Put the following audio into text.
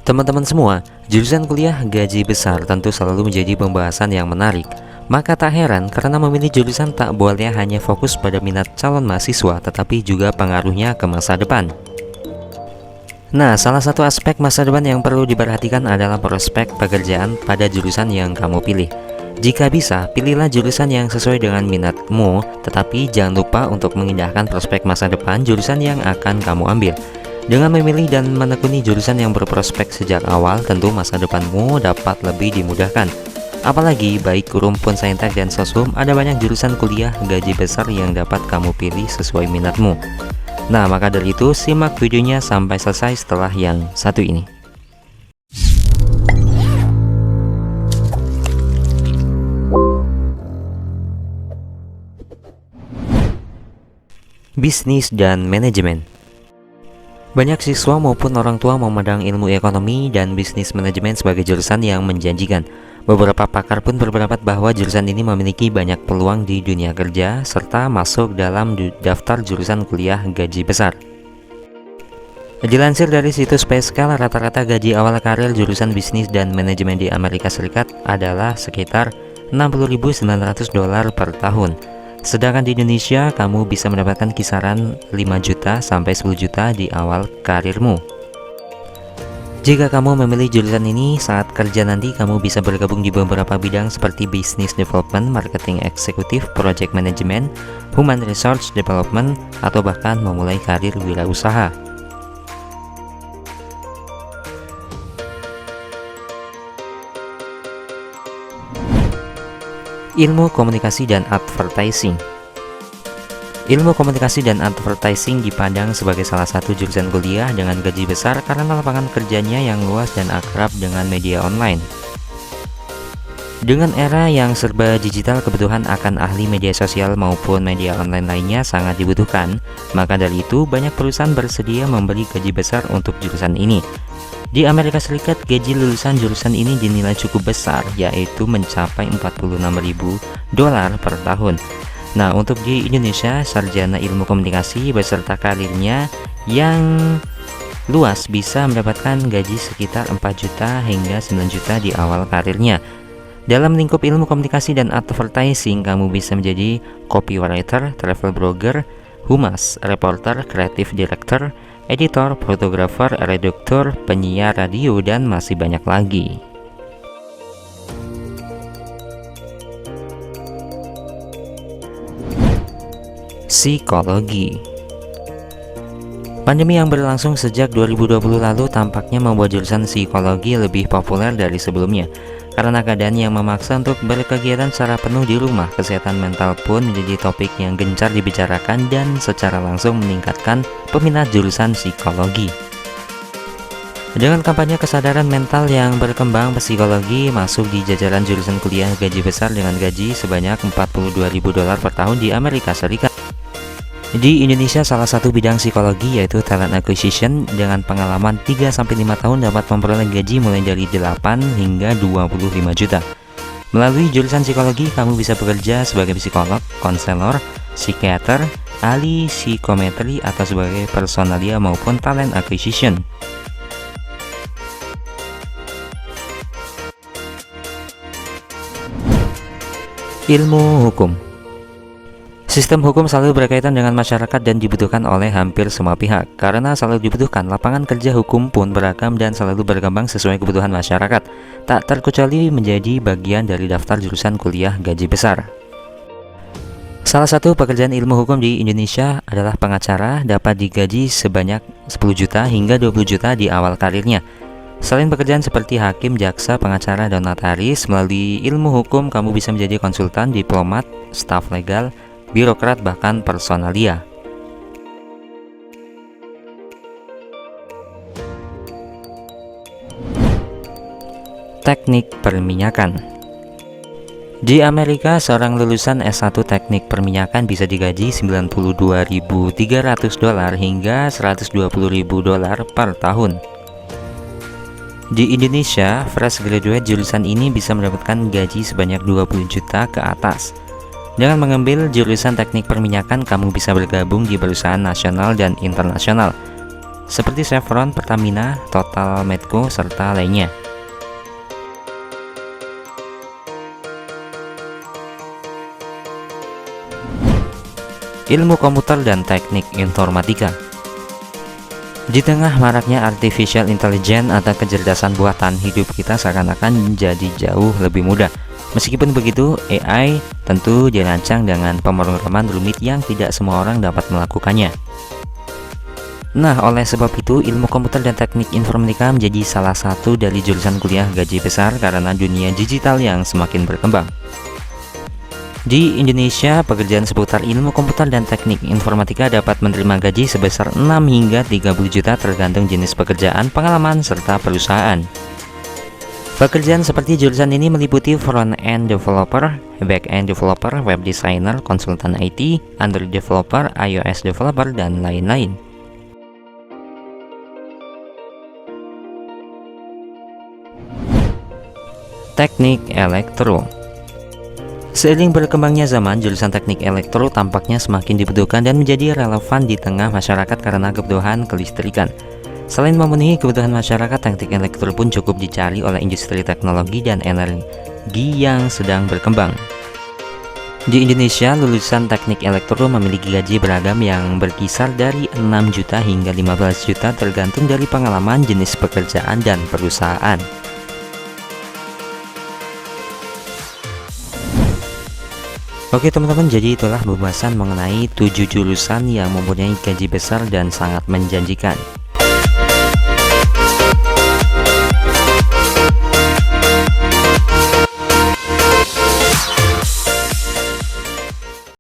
Teman-teman semua, jurusan kuliah gaji besar tentu selalu menjadi pembahasan yang menarik. Maka tak heran karena memilih jurusan tak boleh hanya fokus pada minat calon mahasiswa, tetapi juga pengaruhnya ke masa depan. Nah, salah satu aspek masa depan yang perlu diperhatikan adalah prospek pekerjaan pada jurusan yang kamu pilih. Jika bisa, pilihlah jurusan yang sesuai dengan minatmu, tetapi jangan lupa untuk mengindahkan prospek masa depan jurusan yang akan kamu ambil. Dengan memilih dan menekuni jurusan yang berprospek sejak awal, tentu masa depanmu dapat lebih dimudahkan. Apalagi baik rumpun saintek dan sosum, ada banyak jurusan kuliah gaji besar yang dapat kamu pilih sesuai minatmu. Nah, maka dari itu simak videonya sampai selesai setelah yang satu ini. Bisnis dan manajemen. Banyak siswa maupun orang tua memandang ilmu ekonomi dan bisnis manajemen sebagai jurusan yang menjanjikan. Beberapa pakar pun berpendapat bahwa jurusan ini memiliki banyak peluang di dunia kerja serta masuk dalam daftar jurusan kuliah gaji besar. Dilansir dari situs Pascal, rata-rata gaji awal karir jurusan bisnis dan manajemen di Amerika Serikat adalah sekitar $60.900 per tahun. Sedangkan di Indonesia, kamu bisa mendapatkan kisaran 5 juta sampai 10 juta di awal karirmu. Jika kamu memilih jurusan ini, saat kerja nanti kamu bisa bergabung di beberapa bidang seperti Business Development, Marketing Eksekutif, Project Management, Human Resource Development, atau bahkan memulai karir wirausaha. Ilmu komunikasi dan advertising. Ilmu komunikasi dan advertising dipandang sebagai salah satu jurusan kuliah dengan gaji besar karena lapangan kerjanya yang luas dan akrab dengan media online. Dengan era yang serba digital, kebutuhan akan ahli media sosial maupun media online lainnya sangat dibutuhkan. Maka dari itu, banyak perusahaan bersedia memberi gaji besar untuk jurusan ini. Di Amerika Serikat, gaji lulusan jurusan ini dinilai cukup besar, yaitu mencapai $46.000 per tahun. Nah, untuk di Indonesia, sarjana ilmu komunikasi beserta karirnya yang luas bisa mendapatkan gaji sekitar 4 juta hingga 9 juta di awal karirnya. Dalam lingkup ilmu komunikasi dan advertising, kamu bisa menjadi copywriter, travel blogger, humas, reporter, creative director, editor, fotografer, redaktur, penyiar radio, dan masih banyak lagi. Psikologi. Pandemi yang berlangsung sejak 2020 lalu tampaknya membuat jurusan psikologi lebih populer dari sebelumnya. Karena keadaan yang memaksa untuk berkegiatan secara penuh di rumah, kesehatan mental pun menjadi topik yang gencar dibicarakan dan secara langsung meningkatkan peminat jurusan psikologi. Dengan kampanye kesadaran mental yang berkembang, psikologi masuk di jajaran jurusan kuliah gaji besar dengan gaji sebanyak $42.000 per tahun di Amerika Serikat. Di Indonesia, salah satu bidang psikologi yaitu talent acquisition dengan pengalaman 3-5 tahun dapat memperoleh gaji mulai dari 8 hingga 25 juta. Melalui jurusan psikologi, kamu bisa bekerja sebagai psikolog, konselor, psikiater, ahli psikometri, atau sebagai personalia maupun talent acquisition. Ilmu hukum. Sistem hukum selalu berkaitan dengan masyarakat dan dibutuhkan oleh hampir semua pihak. Karena selalu dibutuhkan, lapangan kerja hukum pun beragam dan selalu berkembang sesuai kebutuhan masyarakat, tak terkecuali menjadi bagian dari daftar jurusan kuliah gaji besar. Salah satu pekerjaan ilmu hukum di Indonesia adalah pengacara, dapat digaji sebanyak 10 juta hingga 20 juta di awal karirnya. Selain pekerjaan seperti hakim, jaksa, pengacara, dan notaris, melalui ilmu hukum kamu bisa menjadi konsultan, diplomat, staf legal, birokrat, bahkan personalia. Teknik perminyakan. Di Amerika, seorang lulusan S1 teknik perminyakan bisa digaji $92.300 hingga $120.000 per tahun. Di Indonesia, fresh graduate jurusan ini bisa mendapatkan gaji sebanyak 20 juta ke atas. Dengan mengambil jurusan teknik perminyakan, kamu bisa bergabung di perusahaan nasional dan internasional. seperti Chevron, Pertamina, Total, Medco, serta lainnya. Ilmu komputer dan teknik informatika. Di tengah maraknya artificial intelligence atau kecerdasan buatan, hidup kita seakan-akan menjadi jauh lebih mudah. Meskipun begitu, AI tentu dirancang dengan pemrograman rumit yang tidak semua orang dapat melakukannya. Nah, oleh sebab itu, ilmu komputer dan teknik informatika menjadi salah satu dari jurusan kuliah gaji besar karena dunia digital yang semakin berkembang. Di Indonesia, pekerjaan seputar ilmu komputer dan teknik informatika dapat menerima gaji sebesar 6 hingga 30 juta tergantung jenis pekerjaan, pengalaman, serta perusahaan. Pekerjaan seperti jurusan ini meliputi front-end developer, back-end developer, web designer, konsultan IT, Android developer, iOS developer, dan lain-lain. Teknik elektro. Seiring berkembangnya zaman, jurusan teknik elektro tampaknya semakin dibutuhkan dan menjadi relevan di tengah masyarakat karena kebutuhan kelistrikan. Selain memenuhi kebutuhan masyarakat, teknik elektro pun cukup dicari oleh industri teknologi dan energi yang sedang berkembang. Di Indonesia, lulusan teknik elektro memiliki gaji beragam yang berkisar dari 6 juta hingga 15 juta tergantung dari pengalaman, jenis pekerjaan, dan perusahaan. Oke teman-teman, jadi itulah pembahasan mengenai 7 jurusan yang mempunyai gaji besar dan sangat menjanjikan.